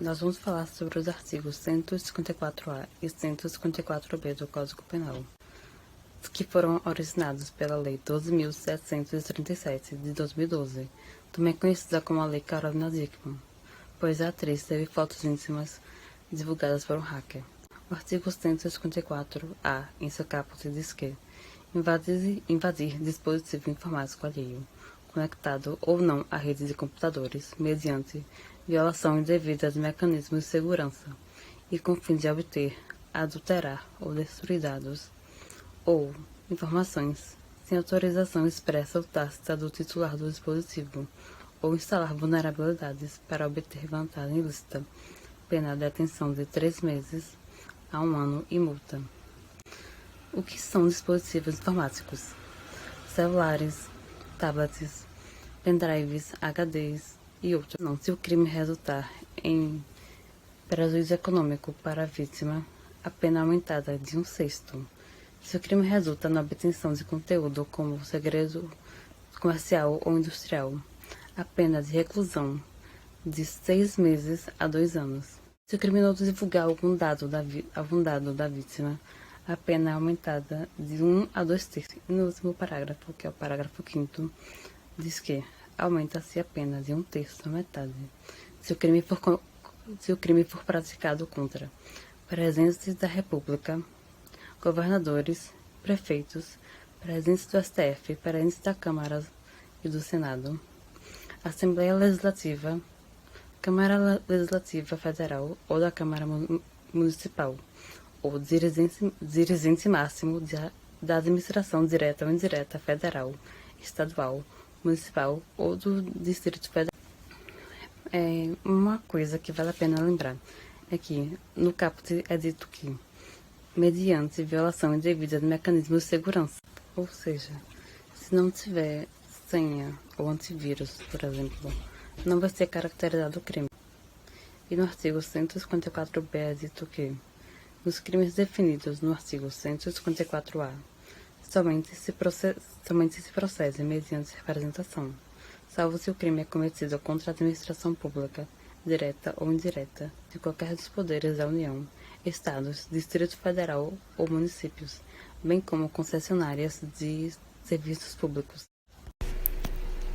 Nós vamos falar sobre os artigos 154A e 154B do Código Penal, que foram originados pela Lei 12.737, de 2012, também conhecida como a Lei Carolina Dickmann, pois a atriz teve fotos íntimas divulgadas por um hacker. O artigo 154A, em seu caput, diz que invadir dispositivo informático alheio, conectado ou não à rede de computadores, mediante violação indevida de mecanismos de segurança e com fim de obter, adulterar ou destruir dados ou informações sem autorização expressa ou tácita do titular do dispositivo ou instalar vulnerabilidades para obter vantagem ilícita, pena de detenção de 3 meses a 1 ano e multa. O que são dispositivos informáticos? Celulares, tablets, pendrives, HDs e outros. Não, se o crime resultar em prejuízo econômico para a vítima, a pena é aumentada de 1/6. Se o crime resulta na obtenção de conteúdo como segredo comercial ou industrial, a pena de reclusão de 6 meses a 2 anos. Se o criminoso divulgar algum dado da vítima, a pena é aumentada de 1 a 2/3. E no último parágrafo, que é o parágrafo 5º, diz que aumenta-se a pena de 1/3 a metade se o crime for praticado contra presidentes da República, governadores, prefeitos, presidentes do STF, presidentes da Câmara e do Senado, Assembleia Legislativa, Câmara Legislativa Federal ou da Câmara Municipal, ou dirigente máximo da administração direta ou indireta federal, estadual, municipal ou do Distrito Federal. Uma coisa que vale a pena lembrar é que no caput é dito que, mediante violação indevida de mecanismos de segurança, ou seja, se não tiver senha ou antivírus, por exemplo, não vai ser caracterizado o crime. E no artigo 154b é dito que, nos crimes definidos no artigo 154A, somente se procede mediante representação, salvo se o crime é cometido contra a administração pública, direta ou indireta, de qualquer dos poderes da União, Estados, Distrito Federal ou municípios, bem como concessionárias de serviços públicos.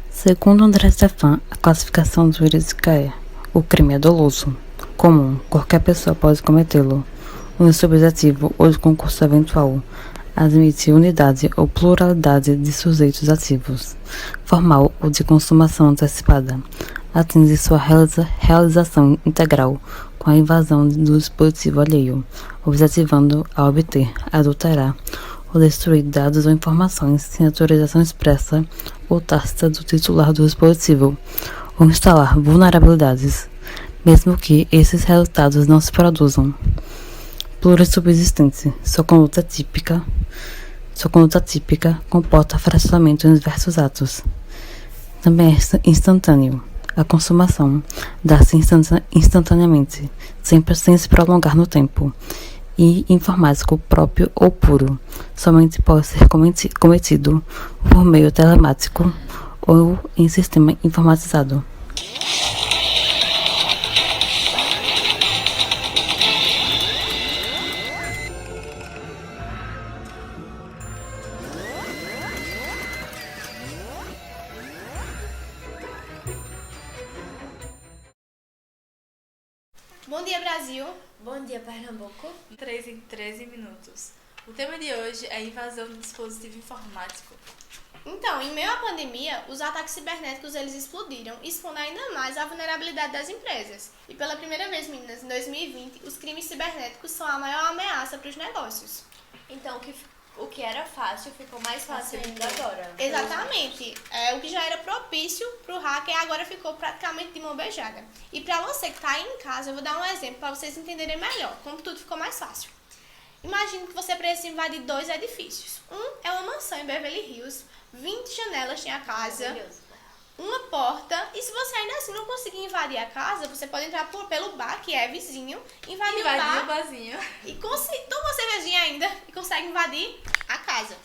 Segundo André Stefan, a classificação jurídica é: o crime é doloso, comum, qualquer pessoa pode cometê-lo, unissubjetivo ou de concurso eventual, admite unidade ou pluralidade de sujeitos ativos, formal ou de consumação antecipada, atinge sua realização integral com a invasão do dispositivo alheio, objetivando a obter, adulterar ou destruir dados ou informações sem autorização expressa ou tácita do titular do dispositivo, ou instalar vulnerabilidades, mesmo que esses resultados não se produzam. Plurissubsistente, sua conduta típica comporta fracionamento em diversos atos. Também é instantâneo. A consumação dá-se instantaneamente, sempre sem se prolongar no tempo, e informático próprio ou puro, somente pode ser cometido por meio telemático ou em sistema informatizado. Bom dia, Brasil! Bom dia, Pernambuco! 3 em 13 minutos. O tema de hoje é invasão do dispositivo informático. Então, em meio à pandemia, os ataques cibernéticos eles explodiram, expondo ainda mais a vulnerabilidade das empresas. E pela primeira vez, meninas, em 2020, os crimes cibernéticos são a maior ameaça para os negócios. Então, o que era fácil ficou mais fácil ainda agora. Exatamente. O que já era propício para o hacker agora ficou praticamente de mão beijada. E para você que está aí em casa, eu vou dar um exemplo para vocês entenderem melhor como tudo ficou mais fácil. Imagine que você precisa invadir 2 edifícios. Um é uma mansão em Beverly Hills, 20 janelas tem a casa, uma porta, e se você ainda assim não conseguir invadir a casa, você pode entrar pelo bar, que é vizinho, invadir o barzinho. E toma uma cervejinha ainda e consegue invadir a casa.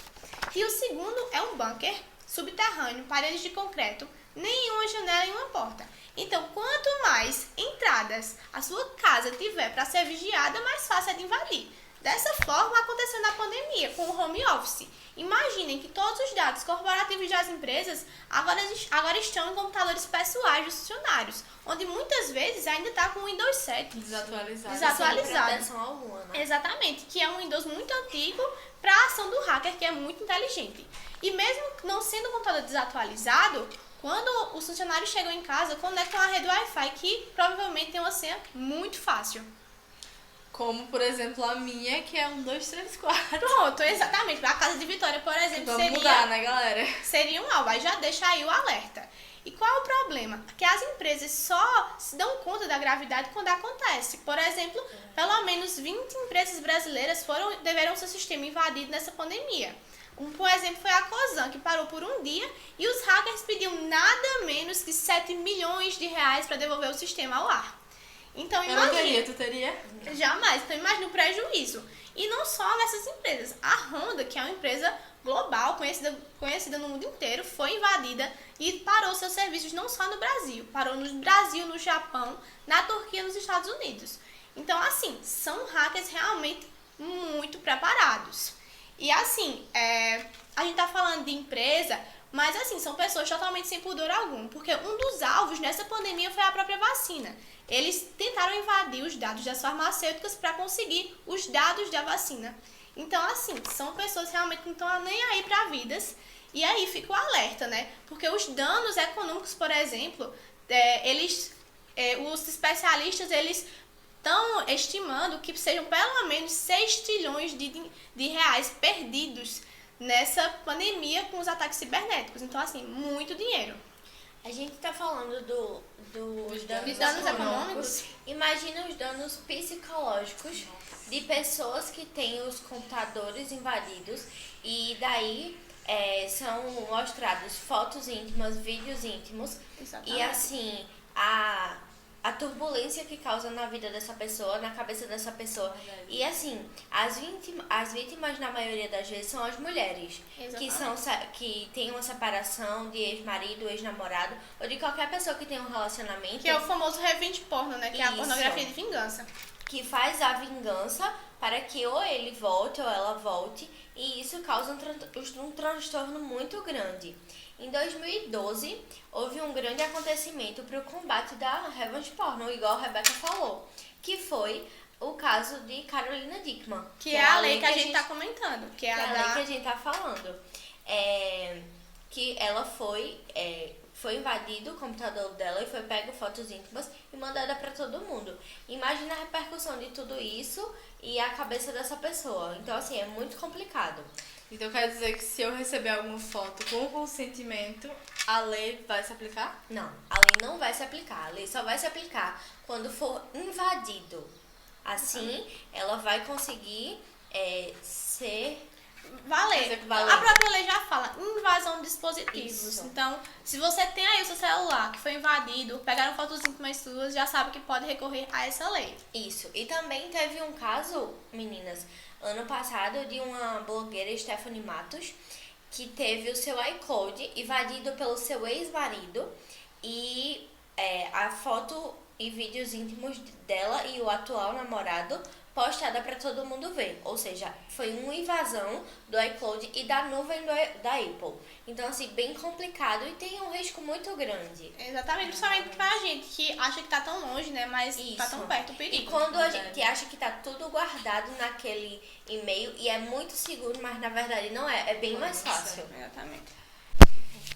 E o segundo é um bunker subterrâneo, paredes de concreto, nenhuma janela e uma porta. Então, quanto mais entradas a sua casa tiver para ser vigiada, mais fácil é de invadir. Dessa forma, aconteceu na pandemia, com o home office. Imaginem que todos os dados corporativos das empresas agora estão em computadores pessoais dos funcionários, onde muitas vezes ainda está com o Windows 7. Desatualizado. Desatualizado. Sem proteção alguma, né? Exatamente, que é um Windows muito antigo para a ação do hacker, que é muito inteligente. E mesmo não sendo um computador desatualizado, quando os funcionários chegam em casa, conectam a rede Wi-Fi, que provavelmente tem uma senha muito fácil. Como, por exemplo, a minha, que é 1, 2, 3, 4. Pronto, exatamente. A casa de Vitória, por exemplo, Vamos mudar, né, galera? seria um alvo. Aí já deixa aí o alerta. E qual é o problema? Que as empresas só se dão conta da gravidade quando acontece. Por exemplo, pelo menos 20 empresas brasileiras tiveram seu sistema invadido nessa pandemia. Por exemplo, foi a Cosan, que parou por um dia e os hackers pediam nada menos que 7 milhões de reais para devolver o sistema ao ar. Então, Eu não imagina. teria, tu teria? Jamais. Então, imagina o prejuízo. E não só nessas empresas. A Honda, que é uma empresa global, conhecida no mundo inteiro, foi invadida e parou seus serviços não só no Brasil. Parou no Brasil, no Japão, na Turquia e nos Estados Unidos. Então, assim, são hackers realmente muito preparados. E, assim, a gente tá falando de empresa, mas, assim, são pessoas totalmente sem pudor algum. Porque um dos alvos nessa pandemia foi a própria vacina. Eles tentaram invadir os dados das farmacêuticas para conseguir os dados da vacina. Então, assim, são pessoas realmente que não estão nem aí para vidas. E aí fica o alerta, né? Porque os danos econômicos, por exemplo, os especialistas, eles estão estimando que sejam pelo menos 6 trilhões de reais perdidos nessa pandemia com os ataques cibernéticos. Então, assim, muito dinheiro. A gente tá falando dos danos Danos econômicos? Imagina os danos psicológicos de pessoas que têm os computadores invadidos e daí são mostrados fotos íntimas, vídeos íntimos. Exatamente. E assim, a turbulência que causa na vida dessa pessoa, na cabeça dessa pessoa. E assim, as vítimas na maioria das vezes são as mulheres, que têm uma separação de ex-marido, ex-namorado, ou de qualquer pessoa que tem um relacionamento. Que é o famoso revenge porno, né? Que é a Isso. pornografia de vingança. Que faz a vingança para que ou ele volte ou ela volte, e isso causa um transtorno muito grande. Em 2012, houve um grande acontecimento para o combate da revenge porno, igual a Rebeca falou, que foi o caso de Carolina Dickmann. Que é a lei que a gente tá comentando. Que é a a lei da... que a gente tá falando. Que ela foi invadido o computador dela e foi pego fotos íntimas e mandada para todo mundo. Imagina a repercussão de tudo isso e a cabeça dessa pessoa. Então, assim, é muito complicado. Então quer dizer que se eu receber alguma foto com consentimento, a lei vai se aplicar? Não, a lei não vai se aplicar. A lei só vai se aplicar quando for invadido. Assim, ela vai conseguir ser... Valer. A própria lei já fala invasão de dispositivos. Isso. Então, se você tem aí o seu celular que foi invadido, pegaram fotos íntimas suas, já sabe que pode recorrer a essa lei. Isso. E também teve um caso, meninas, ano passado, de uma blogueira, Stephanie Matos, que teve o seu iCloud invadido pelo seu ex-marido e a foto e vídeos íntimos dela e o atual namorado postada para todo mundo ver. Ou seja, foi uma invasão do iCloud e da nuvem da Apple. Então, assim, bem complicado e tem um risco muito grande. Exatamente, principalmente pra gente que acha que tá tão longe, né? Mas tá tão perto o perigo. E quando a gente acha que tá tudo guardado naquele e-mail e é muito seguro, mas na verdade não é. É bem mais fácil. Exatamente.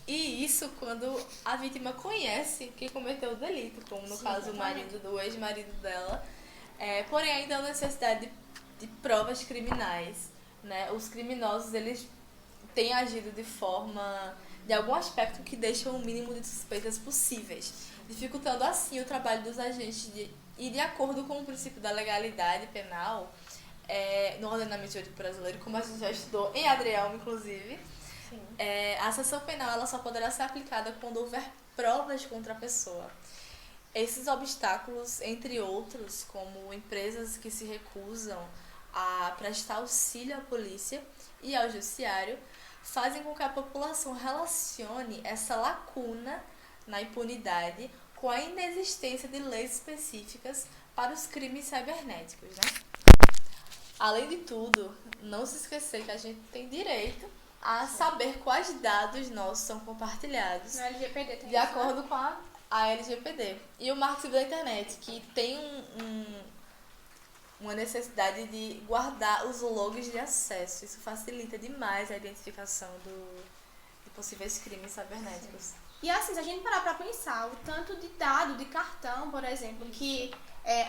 E isso quando a vítima conhece que cometeu o delito, como no caso o ex-marido dela. Porém, ainda há necessidade de provas criminais, né? Os criminosos, eles têm agido de algum aspecto que deixa o mínimo de suspeitas possíveis, dificultando assim o trabalho dos agentes e de acordo com o princípio da legalidade penal, no ordenamento jurídico brasileiro, como a gente já estudou em Adriel, inclusive, a sanção penal ela só poderá ser aplicada quando houver provas contra a pessoa. Esses obstáculos, entre outros, como empresas que se recusam a prestar auxílio à polícia e ao judiciário, fazem com que a população relacione essa lacuna na impunidade com a inexistência de leis específicas para os crimes cibernéticos, né? Além de tudo, não se esquecer que a gente tem direito a saber quais dados nossos são compartilhados No LGPD tem de isso, acordo com a LGPD. E o Marco Civil da Internet, que tem uma necessidade de guardar os logos de acesso. Isso facilita demais a identificação de possíveis crimes cibernéticos. E assim, se a gente parar pra pensar, o tanto de dado de cartão, por exemplo, que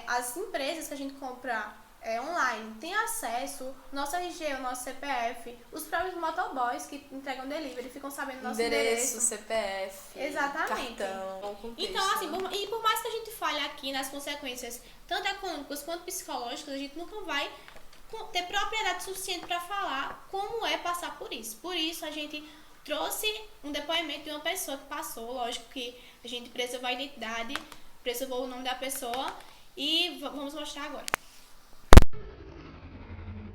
as empresas que a gente compra online têm acesso, nosso RG, o nosso CPF, os próprios motoboys que entregam delivery ficam sabendo nosso endereço. CPF, Exatamente. cartão, contexto. Então, assim, e por mais que a gente fale aqui nas consequências, tanto econômicas quanto psicológicas, a gente nunca vai ter propriedade suficiente para falar como é passar por isso. Por isso, a gente trouxe um depoimento de uma pessoa que passou. Lógico que a gente preservou a identidade, preservou o nome da pessoa e vamos mostrar agora.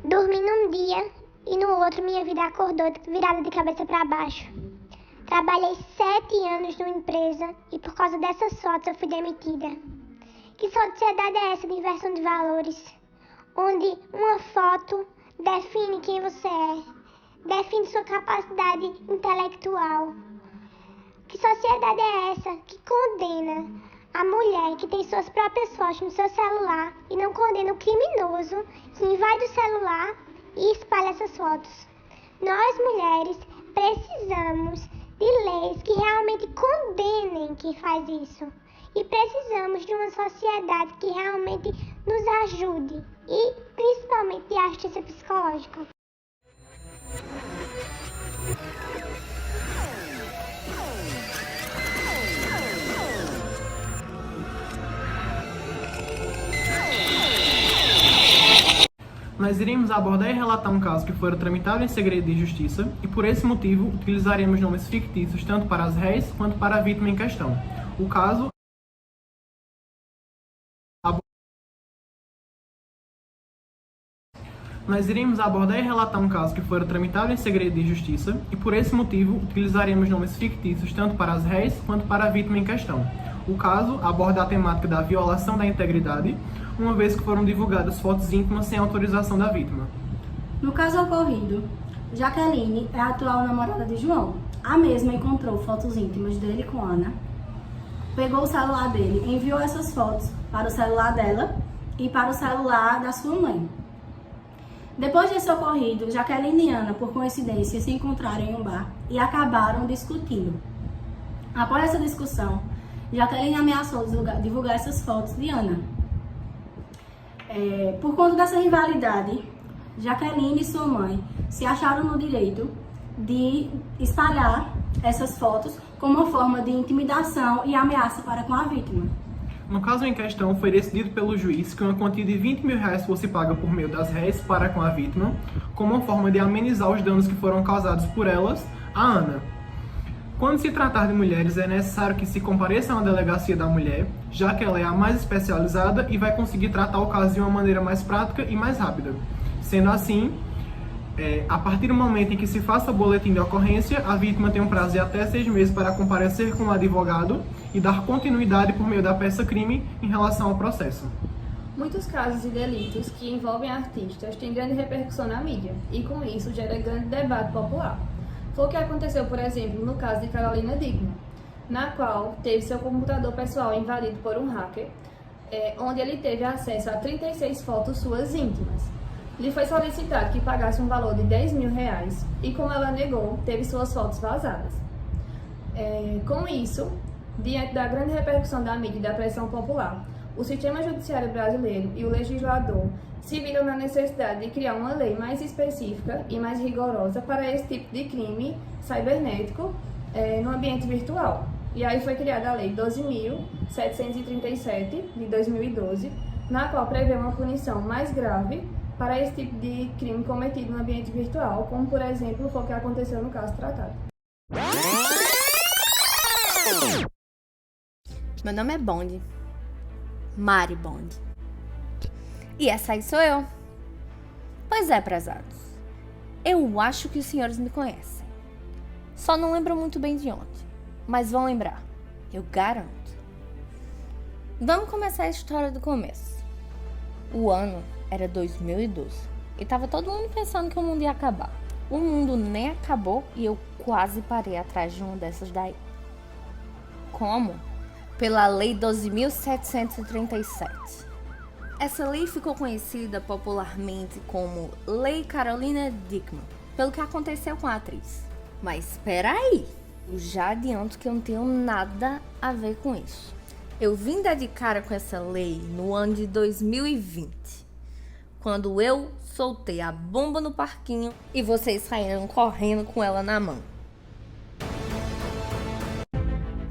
Dormi num dia e no outro minha vida acordou virada de cabeça para baixo. Trabalhei 7 anos numa empresa e por causa dessas fotos eu fui demitida. Que sociedade é essa de inversão de valores? Onde uma foto define quem você é, define sua capacidade intelectual. Que sociedade é essa que condena a mulher que tem suas próprias fotos no seu celular e não condena o criminoso que invade o celular e espalha essas fotos? Nós, mulheres, precisamos de leis que realmente condenem quem faz isso. E precisamos de uma sociedade que realmente nos ajude e principalmente de assistência psicológica. Nós iremos abordar e relatar um caso que foi tramitado em segredo de justiça e, por esse motivo, utilizaremos nomes fictícios tanto para as réis quanto para a vítima em questão. O caso Nós iremos abordar e relatar um caso que foi tramitado em segredo de justiça e, por esse motivo, utilizaremos nomes fictícios tanto para as réis quanto para a vítima em questão. O caso aborda a temática da violação da integridade, uma vez que foram divulgadas fotos íntimas sem autorização da vítima. No caso ocorrido, Jaqueline é a atual namorada de João. A mesma encontrou fotos íntimas dele com Ana, pegou o celular dele, enviou essas fotos para o celular dela e para o celular da sua mãe. Depois desse ocorrido, Jaqueline e Ana, por coincidência, se encontraram em um bar e acabaram discutindo. Após essa discussão, Jaqueline ameaçou divulgar essas fotos de Ana. Por conta dessa rivalidade, Jaqueline e sua mãe se acharam no direito de espalhar essas fotos como uma forma de intimidação e ameaça para com a vítima. No caso em questão, foi decidido pelo juiz que uma quantia de R$20 mil fosse paga por meio das réis para com a vítima, como uma forma de amenizar os danos que foram causados por elas a Ana. Quando se tratar de mulheres, é necessário que se compareça a uma delegacia da mulher, já que ela é a mais especializada e vai conseguir tratar o caso de uma maneira mais prática e mais rápida. Sendo assim, a partir do momento em que se faça o boletim de ocorrência, a vítima tem um prazo de até 6 meses para comparecer com o advogado e dar continuidade por meio da peça-crime em relação ao processo. Muitos casos de delitos que envolvem artistas têm grande repercussão na mídia e, com isso, gera grande debate popular. Foi o que aconteceu, por exemplo, no caso de Carolina Dickmann, na qual teve seu computador pessoal invadido por um hacker, onde ele teve acesso a 36 fotos suas íntimas. Lhe foi solicitado que pagasse um valor de R$10 mil e, como ela negou, teve suas fotos vazadas. Com isso, diante da grande repercussão da mídia e da pressão popular, o sistema judiciário brasileiro e o legislador se viram na necessidade de criar uma lei mais específica e mais rigorosa para esse tipo de crime cibernético no ambiente virtual. E aí foi criada a Lei 12.737, de 2012, na qual prevê uma punição mais grave para esse tipo de crime cometido no ambiente virtual, como, por exemplo, foi o que aconteceu no caso tratado. Meu nome é Bond. Mari Bond. E essa aí sou eu. Pois é, prezados. Eu acho que os senhores me conhecem. Só não lembro muito bem de onde, mas vão lembrar. Eu garanto. Vamos começar a história do começo. O ano era 2012 e tava todo mundo pensando que o mundo ia acabar. O mundo nem acabou e eu quase parei atrás de uma dessas daí. Como? Pela Lei 12.737. Essa lei ficou conhecida popularmente como Lei Carolina Dickman, pelo que aconteceu com a atriz. Mas espera aí, eu já adianto que eu não tenho nada a ver com isso. Eu vim dar de cara com essa lei no ano de 2020, quando eu soltei a bomba no parquinho e vocês saíram correndo com ela na mão.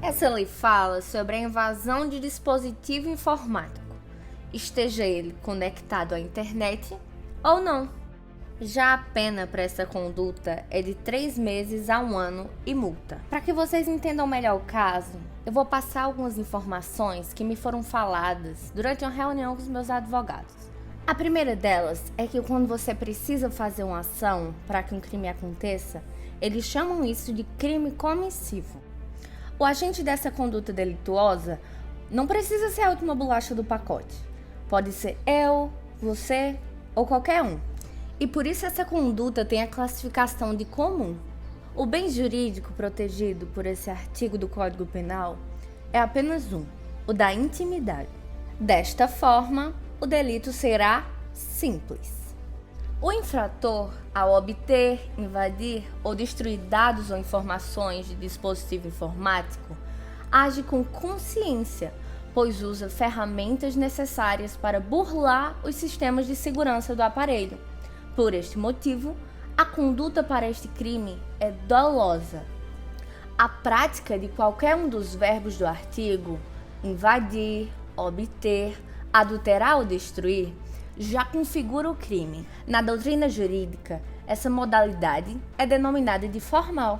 Essa lei fala sobre a invasão de dispositivo informático, esteja ele conectado à internet ou não. Já a pena para essa conduta é de 3 meses a 1 ano e multa. Para que vocês entendam melhor o caso, eu vou passar algumas informações que me foram faladas durante uma reunião com os meus advogados. A primeira delas é que quando você precisa fazer uma ação para que um crime aconteça, eles chamam isso de crime comissivo. O agente dessa conduta delituosa não precisa ser a última bolacha do pacote. Pode ser eu, você ou qualquer um. E por isso essa conduta tem a classificação de comum. O bem jurídico protegido por esse artigo do Código Penal é apenas um, o da intimidade. Desta forma, o delito será simples. O infrator, ao obter, invadir ou destruir dados ou informações de dispositivo informático, age com consciência, pois usa ferramentas necessárias para burlar os sistemas de segurança do aparelho. Por este motivo, a conduta para este crime é dolosa. A prática de qualquer um dos verbos do artigo, invadir, obter, adulterar ou destruir, já configura o crime. Na doutrina jurídica, essa modalidade é denominada de formal.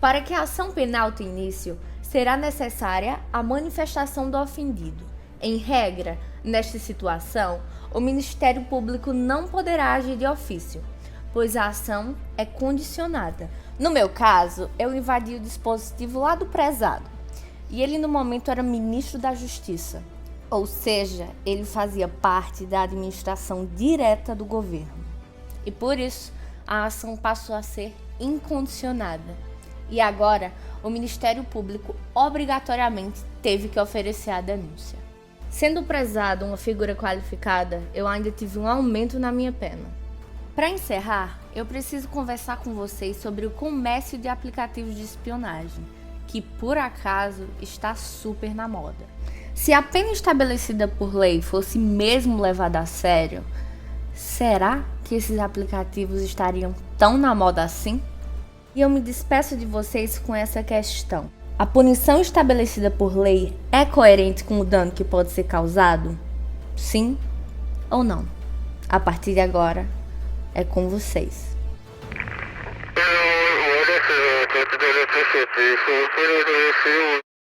Para que a ação penal tenha início, será necessária a manifestação do ofendido. Em regra, nesta situação, o Ministério Público não poderá agir de ofício, pois a ação é condicionada. No meu caso, eu invadi o dispositivo lá do prezado, e ele no momento era ministro da Justiça, ou seja, ele fazia parte da administração direta do governo. E por isso, a ação passou a ser incondicionada. E agora, o Ministério Público obrigatoriamente teve que oferecer a denúncia. Sendo o prezado uma figura qualificada, eu ainda tive um aumento na minha pena. Para encerrar, eu preciso conversar com vocês sobre o comércio de aplicativos de espionagem, que por acaso está super na moda. Se a pena estabelecida por lei fosse mesmo levada a sério, será que esses aplicativos estariam tão na moda assim? E eu me despeço de vocês com essa questão. A punição estabelecida por lei é coerente com o dano que pode ser causado? Sim ou não? A partir de agora, é com vocês.